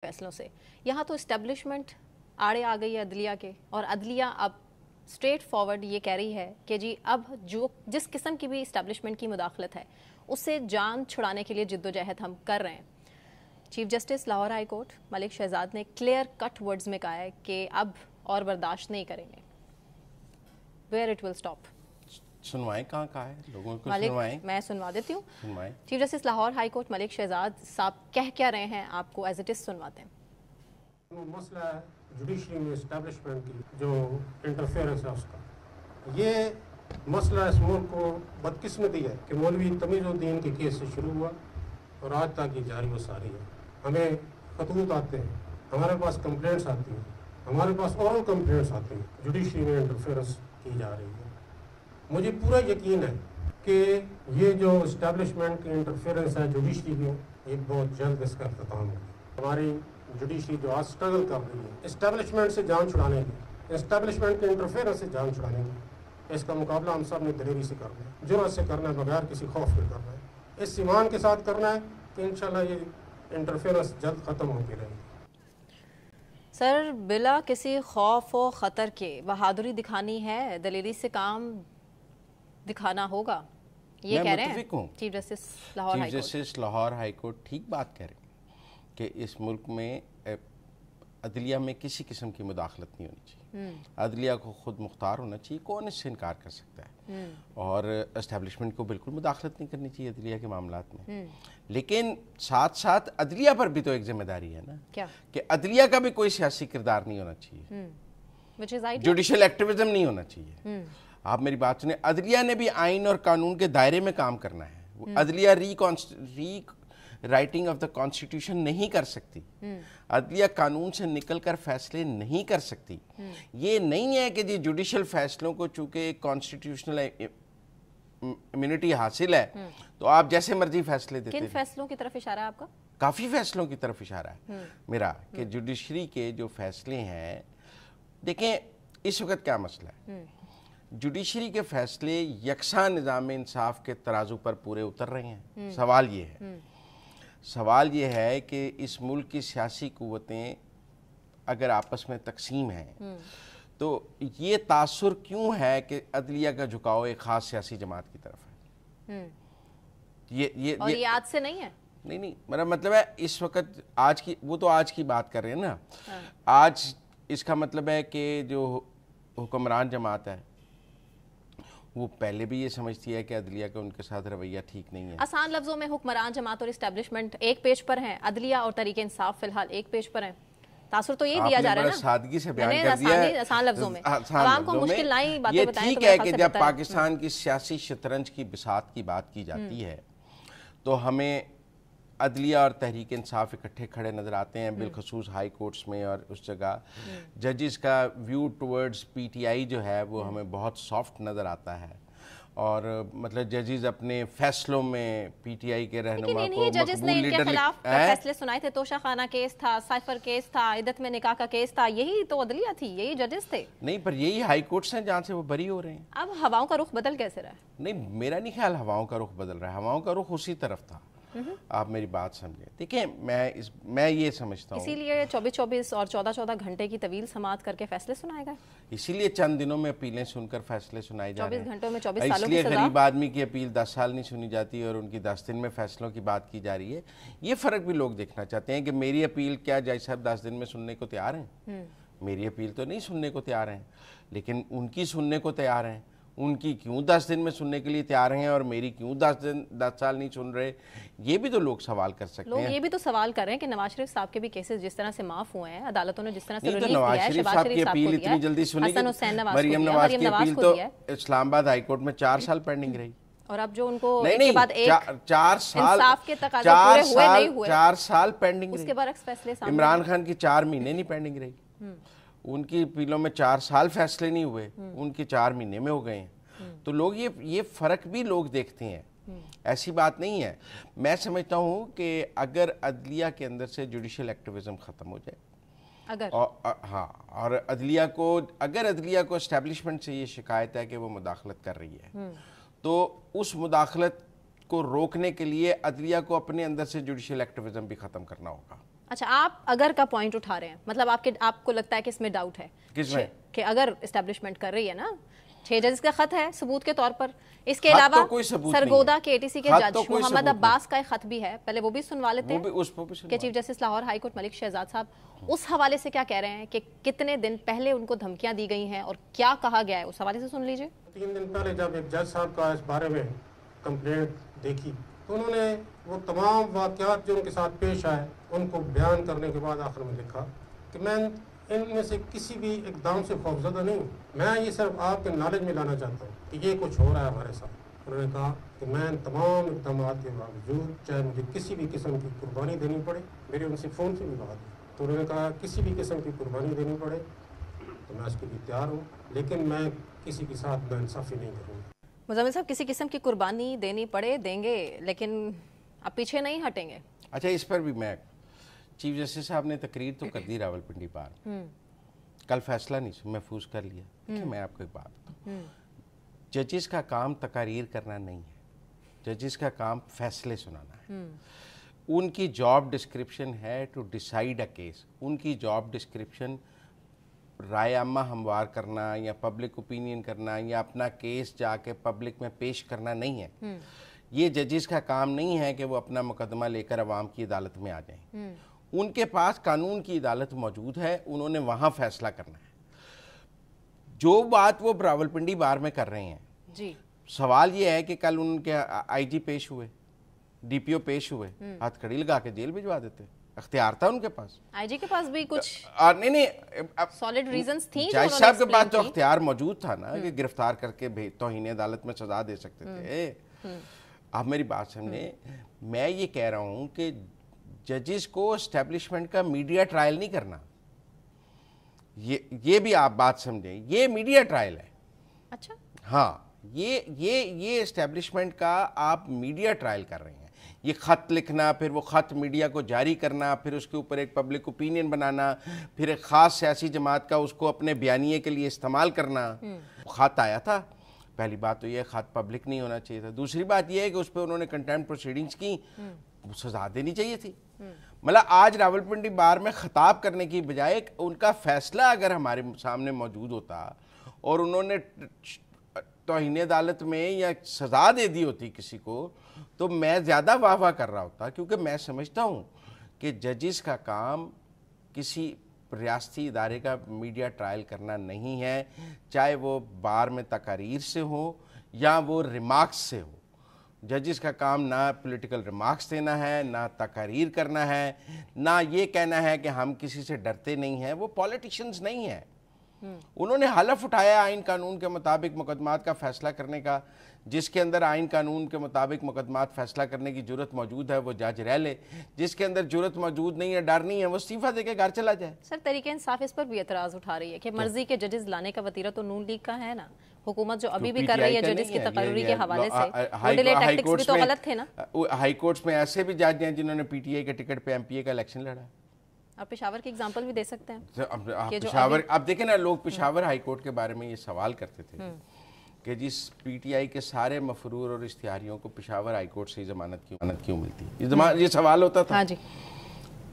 فیصلوں سے. یہاں تو اسٹیبلشمنٹ آڑے آ گئی ہے عدلیہ کے، اور عدلیہ اب اسٹریٹ فارورڈ یہ کہہ رہی ہے کہ جی اب جس قسم کی بھی اسٹیبلشمنٹ کی مداخلت ہے اس سے جان چھڑانے کے لیے جد و جہد ہم کر رہے ہیں. Chief justice Lahore high court Malik Shahzad نے کلیئر کٹ ورڈز میں کہا ہے کہ اب اور برداشت نہیں کریں گے. Where it will stop. سنوائیں کہاں کہا ہے لوگوں کو؟ سنوائیں، میں سنوا دیتی ہوں. سنوائیں. Chief justice Lahore high court Malik Shahzad صاحب کہہ رہے ہیں، آپ کو ایز اٹ از سنواتے ہیں. مسئلہ ہے جوڈیشری میں اسٹیبلشمنٹ کی جو انٹرفیئرنس ہے اس کا، یہ مسئلہ اس ملک کو بدقسمتی ہے کہ مولوی تمیز الدین کے کیس سے شروع ہوا اور آج تک یہ جاری و ساری ہے. ہمیں خطوط آتے ہیں، ہمارے پاس کمپلینٹس آتی ہیں، ہمارے پاس اورل کمپلینٹس آتی ہیں، جوڈیشری میں انٹرفیئرنس کی جا رہی ہے. مجھے پورا یقین ہے کہ یہ جو اسٹیبلشمنٹ کی انٹرفیئرنس ہے جوڈیشری میں، یہ بہت جلد اس کا اختتام ہوگا. ہماری جوڈیشری جو آج اسٹرگل کر رہی ہے اسٹیبلشمنٹ سے جان چھڑانے کی، اسٹیبلشمنٹ کے انٹرفیئرنس سے جان چھڑانے کی، اس کا مقابلہ ہم سب نے دلیری سے کرنا ہے، جرأت سے کرنا ہے، بغیر کسی خوف کے کرنا ہے، اس ایمان کے ساتھ کرنا ہے کہ انشاءاللہ یہ انٹرفیئرنس جلد ختم ہوتی رہے گی. سر بلا کسی خوف و خطر کے بہادری دکھانی ہے، دلیری سے کام دکھانا ہوگا، یہ کہہ رہے ہیں chief justice Lahore high court. Chief justice Lahore high court ٹھیک بات کہہ رہے ہیں کہ اس ملک میں عدلیہ میں کسی قسم کی مداخلت نہیں ہونی چاہیے. عدلیہ کو خود مختار ہونا چاہیے، کون اس سے انکار کر سکتا ہے، اور اسٹیبلشمنٹ کو بالکل مداخلت نہیں کرنی چاہیے عدلیہ کے معاملات میں. لیکن ساتھ ساتھ عدلیہ پر بھی تو ایک ذمہ داری ہے نا، کیا کہ عدلیہ کا بھی کوئی سیاسی کردار نہیں ہونا چاہیے، جوڈیشل ایکٹیویزم نہیں ہونا چاہیے. آپ میری بات سنیں، عدلیہ نے بھی آئین اور قانون کے دائرے میں کام کرنا ہے. عدلیہ ری رائٹنگ آف دا کانسٹیٹیوشن نہیں کر سکتی، عدلیہ قانون سے نکل کر فیصلے نہیں کر سکتی. یہ نہیں ہے کہ جی جوڈیشل فیصلوں کو چونکہ کانسٹیٹیوشنل امیونٹی حاصل ہے تو آپ جیسے مرضی فیصلے دیتے ہیں. کن فیصلوں کی طرف اشارہ ہے آپ کا؟ کافی فیصلوں کی طرف اشارہ ہے میرا، کہ جوڈیشری کے جو فیصلے ہیں، دیکھیں اس وقت کیا مسئلہ ہے، جوڈیشری کے فیصلے یکساں نظام انصاف کے ترازو پر پورے اتر رہے ہیں. سوال یہ ہے کہ اس ملک کی سیاسی قوتیں اگر آپس میں تقسیم ہیں تو یہ تاثر کیوں ہے کہ عدلیہ کا جھکاؤ ایک خاص سیاسی جماعت کی طرف ہے. اور یہ آج سے نہیں ہے. نہیں، میرا مطلب ہے اس وقت آج کی، وہ تو آج کی بات کر رہے ہیں نا. آج اس کا مطلب ہے کہ جو حکمران جماعت ہے وہ پہلے بھی یہ سمجھتی ہے کہ عدلیہ کا ان کے ساتھ رویہ ٹھیک نہیں ہے. آسان لفظوں میں حکمران جماعت اور اسٹیبلشمنٹ ایک پیج پر ہیں، عدلیہ اور تحریک انصاف فی الحال ایک پیج پر ہیں. تاثر تو یہی دیا جا رہا ہے نا، سادگی سے بیان کر دیا ہے آسان لفظوں میں. عوام کو مشکل نئی باتیں بتائیں. یہ ٹھیک ہے کہ جب پاکستان کی سیاسی شطرنج کی بساط کی بات کی جاتی ہے تو ہمیں عدلیہ اور تحریک انصاف اکٹھے کھڑے نظر آتے ہیں، بالخصوص ہائی کورٹس میں. اور اس جگہ ججز کا view towards P T I جو ہے وہ ہمیں بہت سافٹ نظر آتا ہے، اور مطلب ججز اپنے فیصلوں میں پی ٹی آئی کے رہنما کو ججز نے ان کے خلاف فیصلے سنائے تھے. توشہ خانہ کیس تھا، سائفر کیس تھا، عدت میں نکاح کا کیس تھا، یہی تو عدلیہ تھی، یہی ججز تھے. نہیں، پر یہی ہائی کورٹس ہیں جہاں سے وہ بری ہو رہے ہیں. اب ہواؤں کا رخ بدل کیسے رہا ہے؟ نہیں، میرا نہیں خیال ہواؤں کا رخ بدل رہا ہے، ہواؤں کا رخ اسی طرف تھا. آپ میری بات سمجھیں. دیکھیں میں یہ سمجھتا ہوں اسی لیے 24 اور 14 گھنٹے کی طویل سماعت کر کے فیصلے سنائے گئے. اسی لیے چند دنوں میں اپیلیں سن کر فیصلے سنائے جا رہے ہیں. 24 گھنٹوں میں 24 سالوں کی سزا. اس لیے غریب آدمی کی اپیل 10 سال نہیں سنی جاتی اور ان کی 10 دن میں فیصلوں کی بات کی جا رہی ہے. یہ فرق بھی لوگ دیکھنا چاہتے ہیں کہ میری اپیل کیا جج صاحب 10 دن میں سننے کو تیار ہیں؟ میری اپیل تو نہیں سننے کو تیار ہیں، لیکن ان کی سننے کو تیار ہیں. ان کی کیوں 10 دن میں سننے کے لیے تیار ہیں اور میری کیوں 10 سال نہیں سن رہے؟ یہ بھی تو لوگ سوال کر سکتے ہیں. لوگ یہ بھی تو سوال کر رہے ہیں کہ نواز شریف صاحب کے بھی کیسز جس طرح سے معاف ہوئے ہیں، عدالتوں نے جس طرح سے ریلیز دیا ہے، شہباز شریف صاحب کی اپیل اتنی جلدی سنی کہ مریم نواز کی اپیل تو اسلام آباد ہائی کورٹ میں 4 سال پینڈنگ رہی. اور اب جو ان کو ایک کے بعد ایک 4 سال انصاف کے تقاضے پورے ہوئے نہیں ہوئے، 4 سال پینڈنگ اس کے برعکس فیصلے سامنے. عمران خان کی 4 مہینے نہیں پینڈنگ رہی، ان کی اپیلوں میں 4 سال فیصلے نہیں ہوئے، ان کی 4 مہینے میں ہو گئے ہیں. تو لوگ یہ فرق بھی لوگ دیکھتے ہیں، ایسی بات نہیں ہے. میں سمجھتا ہوں کہ اگر عدلیہ کے اندر سے جوڈیشل ایکٹیویزم ختم ہو جائے، اور عدلیہ کو اسٹیبلشمنٹ سے یہ شکایت ہے کہ وہ مداخلت کر رہی ہے، تو اس مداخلت کو روکنے کے لیے عدلیہ کو اپنے اندر سے جوڈیشل ایکٹیویزم بھی ختم کرنا ہوگا. اچھا آپ اگر کا پوائنٹ اٹھا رہے ہیں, مطلب آپ کو لگتا ہے کہ اس میں ڈاؤٹ ہے کس میں کہ اگر اسٹیبلشمنٹ کر رہی ہے نا, 6 ججز کا خط ہے ثبوت کے طور پر, اس کے علاوہ سرگودا کے ATC کے جج محمد عباس کا ایک خط بھی ہے, پہلے وہ بھی سنوا لیتے ہیں کہ chief justice Lahore high court Malik Shahzad صاحب اس حوالے سے کیا کہہ رہے ہیں کہ کتنے دن پہلے ان کو دھمکیاں دی گئی ہیں اور کیا کہا گیا ہے, اس حوالے سے سن لیجئے. 3 دن پہلے جب ایک جج صاحب کا اس بارے میں کمپلینٹ دیکھی تو انہوں نے وہ تمام واقعات جو ان کے ساتھ پیش آئے ان کو بیان کرنے کے بعد آخر میں لکھا کہ میں ان میں سے کسی بھی اقدام سے خوفزدہ نہیں ہوں, میں یہ صرف آپ کے نالج میں لانا چاہتا ہوں کہ یہ کچھ ہو رہا ہے ہمارے ساتھ. انہوں نے کہا کہ میں ان تمام اقدامات کے باوجود چاہے مجھے کسی بھی قسم کی قربانی دینی پڑے, میرے ان سے فون سے بھی بات ہوئی تو انہوں نے کہا کسی بھی قسم کی قربانی دینی پڑے تو میں اس کے لیے تیار ہوں, لیکن میں کسی کے ساتھ ناانصافی نہیں کروں گا. مزمل صاحب کسی قسم کی قربانی دینی پڑے دیں گے, لیکن اب پیچھے نہیں ہٹیں گے. اچھا اس پر بھی میں, چیف جسٹس صاحب نے تقریر تو کر دی راولپنڈی بار, کل فیصلہ نہیں محفوظ کر لیا. کہ میں آپ کو ایک بات بتاؤں, ججز کا کام تقاریر کرنا نہیں ہے, ججز کا کام فیصلے سنانا ہے. ان کی جاب ڈسکرپشن ہے ٹو ڈیسائیڈ اے کیس, ان کی جاب ڈسکرپشن رائے عامہ ہموار کرنا یا پبلک اوپینین کرنا یا اپنا کیس جا کے پبلک میں پیش کرنا نہیں ہے. یہ ججز کا کام نہیں ہے کہ وہ اپنا مقدمہ لے کر عوام کی عدالت میں آ جائیں. ان کے پاس قانون کی عدالت موجود ہے, انہوں نے وہاں فیصلہ کرنا ہے. جو بات وہ راولپنڈی بار میں کر رہے ہیں جی, سوال یہ ہے کہ کل ان کے IG پیش ہوئے, DPO پیش ہوئے, ہاتھ کڑی لگا کے جیل بھجوا دیتے, اختیار تھا ان کے پاس. IG کے پاس بھی کچھ نہیں سالڈ ریزنز تھیں, جج صاحب کے پاس تو اختیار موجود تھا نا کہ گرفتار کر کے توہین عدالت میں سزا دے سکتے تھے. آپ میری بات سمجھیں, میں یہ کہہ رہا ہوں کہ ججز کو اسٹیبلشمنٹ کا میڈیا ٹرائل نہیں کرنا, یہ بھی آپ بات سمجھیں, یہ میڈیا ٹرائل ہے. اچھا ہاں, یہ اسٹیبلشمنٹ کا آپ میڈیا ٹرائل کر رہے ہیں. یہ خط لکھنا, پھر وہ خط میڈیا کو جاری کرنا, پھر اس کے اوپر ایک پبلک اوپینین بنانا, پھر ایک خاص سیاسی جماعت کا اس کو اپنے بیانیے کے لیے استعمال کرنا. خط آیا تھا, پہلی بات تو یہ خط پبلک نہیں ہونا چاہیے تھا. دوسری بات یہ ہے کہ اس پہ انہوں نے کنٹیمپٹ پروسیڈنگز کی, سزا دینی چاہیے تھی. مطلب آج راولپنڈی بار میں خطاب کرنے کی بجائے ان کا فیصلہ اگر ہمارے سامنے موجود ہوتا اور انہوں نے توہین عدالت میں یا سزا دے دی ہوتی کسی کو, تو میں زیادہ واہ واہ کر رہا ہوتا, کیونکہ میں سمجھتا ہوں کہ ججز کا کام کسی ریاستی ادارے کا میڈیا ٹرائل کرنا نہیں ہے, چاہے وہ بار میں تقاریر سے ہو یا وہ ریمارکس سے ہو. ججز کا کام نہ پولیٹیکل ریمارکس دینا ہے, نہ تقاریر کرنا ہے, نہ یہ کہنا ہے کہ ہم کسی سے ڈرتے نہیں ہیں. وہ پولیٹیشنز نہیں ہیں. انہوں نے حلف اٹھایا آئین قانون کے مطابق مقدمات کا فیصلہ کرنے کا, جس کے اندر آئین قانون کے مطابق مقدمات فیصلہ کرنے کی جرت موجود ہے وہ جج رہ لے, جس کے اندر جرت موجود نہیں ہے, ڈر نہیں ہے, وہ استعفیٰ دے کے گھر چلا جائے. سر تحریک انصاف اس پر بھی اعتراض اٹھا رہی ہے کہ مرضی کے ججز لانے کا وطیرہ تو نون لیگ کا ہے نا, حکومت جو ابھی بھی کر رہی ہے ججز کی تقرری کے حوالے سے, وہ ڈیلے ٹیکٹکس بھی تو غلط تھے نا. ہائی کورٹس میں ایسے بھی جج ہیں جنہوں نے PTI کے ٹکٹ پہ MPA کا الیکشن لڑا. آپ پشاور کی اگزامپل بھی دے سکتے ہیں. پشاور, اب دیکھیں نا, لوگ پشاور ہائی کورٹ کے بارے میں یہ سوال کرتے تھے کہ جس PTI کے سارے مفرور اور اشتہاریوں کو پشاور ہائی کورٹ سے ضمانت کیوں ملتی ہے, یہ سوال ہوتا تھا.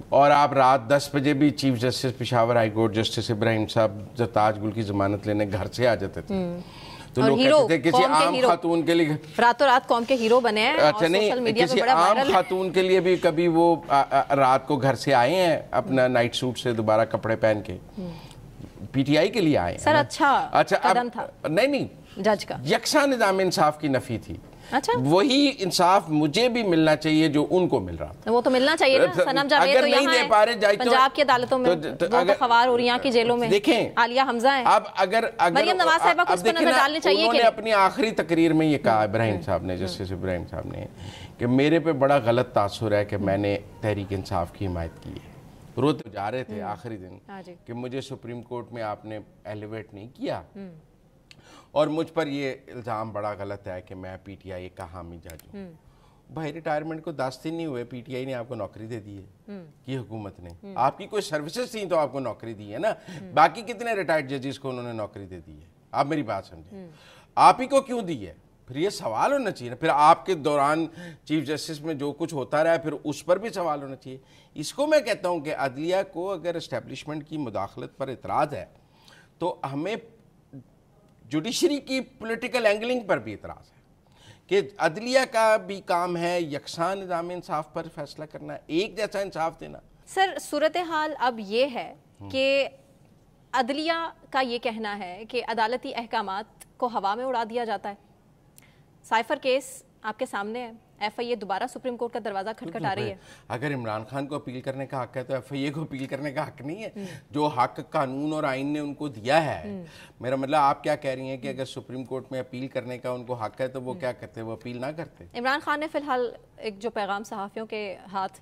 اور آپ رات 10 بجے بھی chief justice Peshawar high court justice Ibrahim صاحب زرتاج گل کی ضمانت لینے گھر سے آ جاتے تھے. تو لوگ کہتے تھے کسی عام خاتون کے لیے راتوں رات قوم کے ہیرو بنے ہیں. اچھا نہیں, کسی عام خاتون کے لیے بھی کبھی وہ رات کو گھر سے آئے ہیں اپنا نائٹ سوٹ سے دوبارہ کپڑے پہن کے, PTI کے لیے آئے ہیں. سر اچھا قدم تھا. نہیں جج کا یکساں نظام انصاف کی نفی تھی. اچھا, وہی انصاف مجھے بھی ملنا چاہیے جو ان کو مل رہا تھا. وہ تو ملنا چاہیے نا. سنم جاوید تو یہاں ہے پنجاب کی عدالتوں میں, وہ تو خوار اور یہاں کی جیلوں میں. دیکھیں عالیہ حمزہ ہیں. اب اگر مریم نواز صاحبہ کو اس پر نظر ڈالنی چاہیے. انہوں نے اپنی آخری تقریر میں یہ کہا ابراہیم صاحب نے, جسٹس ابراہیم صاحب نے, کہ میرے پہ بڑا غلط تاثر ہے کہ میں نے تحریک انصاف کی حمایت کی ہے. روتے جا رہے تھے آخری دن کہ مجھے سپریم کورٹ میں آپ نے ایلیویٹ نہیں کیا, اور مجھ پر یہ الزام بڑا غلط ہے کہ میں PTI کا حامی جج ہوں. بھائی ریٹائرمنٹ کو 10 دن نہیں ہوئے, PTI نے آپ کو نوکری دے دی ہے, یہ حکومت نے. آپ کی کوئی سروسز تھیں تو آپ کو نوکری دی ہے نا. باقی کتنے ریٹائرڈ ججز کو انہوں نے نوکری دے دی ہے, آپ میری بات سمجھیں. آپ ہی کو کیوں دی ہے, پھر یہ سوال ہونا چاہیے نا، پھر آپ کے دوران چیف جسٹس میں جو کچھ ہوتا رہا ہے پھر اس پر بھی سوال ہونا چاہیے. اس کو میں کہتا ہوں کہ عدلیہ کو اگر اسٹیبلشمنٹ کی مداخلت پر اعتراض ہے تو ہمیں جوڈیشری کی پولیٹیکل اینگلنگ پر بھی اعتراض ہے کہ عدلیہ کا بھی کام ہے یکساں نظام انصاف پر فیصلہ کرنا، ایک جیسا انصاف دینا. سر صورتحال اب یہ ہے کہ عدلیہ کا یہ کہنا ہے کہ عدالتی احکامات کو ہوا میں اڑا دیا جاتا ہے. سائفر کیس آپ کے سامنے ہے، ایف آئی اے دوبارہ سپریم کورٹ کا دروازہ کھٹکھٹا رہی ہے. اگر عمران خان کو اپیل کرنے کا حق ہے تو ایف آئی اے کو اپیل کرنے کا حق نہیں ہے؟ جو حق قانون اور آئین نے ان کو دیا ہے. میرا مطلب آپ کیا کہہ رہی ہیں کہ اگر سپریم کورٹ میں اپیل کرنے کا ان کو حق ہے تو وہ کیا کرتے، وہ اپیل نہ کرتے؟ عمران خان نے فی الحال ایک جو پیغام صحافیوں کے ہاتھ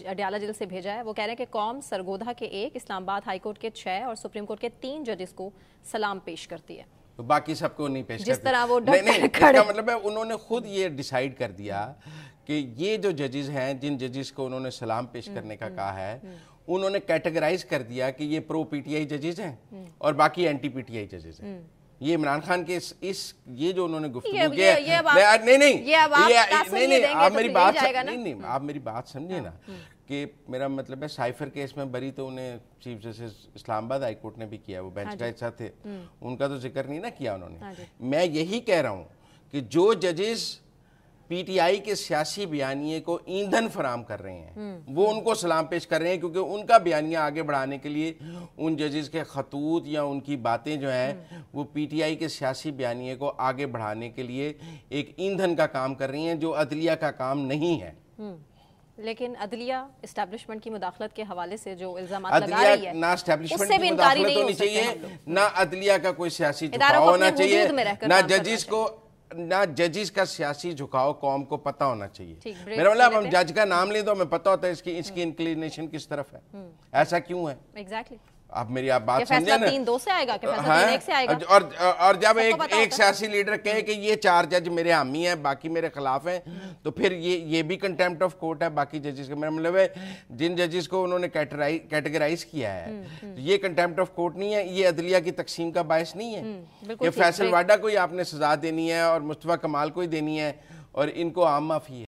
اڈیالہ جیل سے بھیجا ہے، وہ کہہ رہے ہیں کہ قوم سرگودھا کے 1، اسلام آباد ہائی کورٹ کے 6 اور سپریم کورٹ کے 3 ججز کو سلام پیش کرتی ہے. تو باقی سب کو نہیں پیش کرتی. جس طرح وہ نہیں، اس کا مطلب ہے انہوں نے خود یہ ڈیسائیڈ کر دیا کہ یہ جو ججز ہیں، جن ججز کو انہوں نے سلام پیش کرنے کا کہا ہے، انہوں نے کیٹیگرائز کر دیا کہ یہ پرو پی ٹی آئی ججز ہیں اور باقی اینٹی پی ٹی آئی ججز ہیں. یہ عمران خان کے یہ جو انہوں نے گفتگو کیا آپ میری بات سمجھے نا کہ میرا مطلب ہے سائفر کیس میں بری تو انہیں چیف جسٹس اسلام آباد ہائی کورٹ نے بھی کیا، وہ بینچ کا حصہ تھے، ان کا تو ذکر نہیں نا کیا انہوں نے. میں یہی کہہ رہا ہوں کہ جو ججز پی ٹی آئی کے سیاسی بیانیے کو ایندھن فراہم کر رہے ہیں وہ ان کو سلام پیش کر رہے ہیں، کیونکہ ان کا بیانیہ آگے بڑھانے کے لیے ان ججز کے خطوط یا ان کی باتیں جو ہیں وہ پی ٹی آئی کے سیاسی بیانیے کو آگے بڑھانے کے لیے ایک ایندھن کا کام کر رہی ہیں جو عدلیہ کا کام نہیں ہے. لیکن عدلیہ اسٹیبلشمنٹ کی مداخلت کے حوالے سے جو الزامات لگا رہی ہے نہ اسٹیبلشمنٹ کی مداخلت ہونی چاہیے، نہ عدلیہ کا کوئی سیاسی جھکاؤ ہونا چاہیے، نہ ججز کا سیاسی جھکاؤ قوم کو پتہ ہونا چاہیے. میرا مطلب ہم جج کا نام لیں تو ہمیں پتہ ہوتا ہے اس کی انکلینیشن کس طرف ہے، ایسا کیوں ہے. ایگزیکٹلی. اب میری آپ بات سمجھیں نا، 3-2 سے آئے گا کہ فیصلہ 3-1 سے آئے گا. اور جب ایک سیاسی لیڈر کہے کہ یہ 4 جج میرے حامی ہیں باقی میرے خلاف ہیں تو پھر یہ بھی کنٹیمپٹ آف کورٹ ہے باقی ججز کا. میرا مطلب ہے جن ججز کو انہوں نے کیٹیگرائز کیا ہے یہ کنٹیمپٹ آف کورٹ نہیں ہے، یہ عدلیہ کی تقسیم کا باعث نہیں ہے. یہ فیصل واڈا کو ہی آپ نے سزا دینی ہے اور مصطفیٰ کمال کو ہی دینی ہے اور ان کو عام معافی ہے.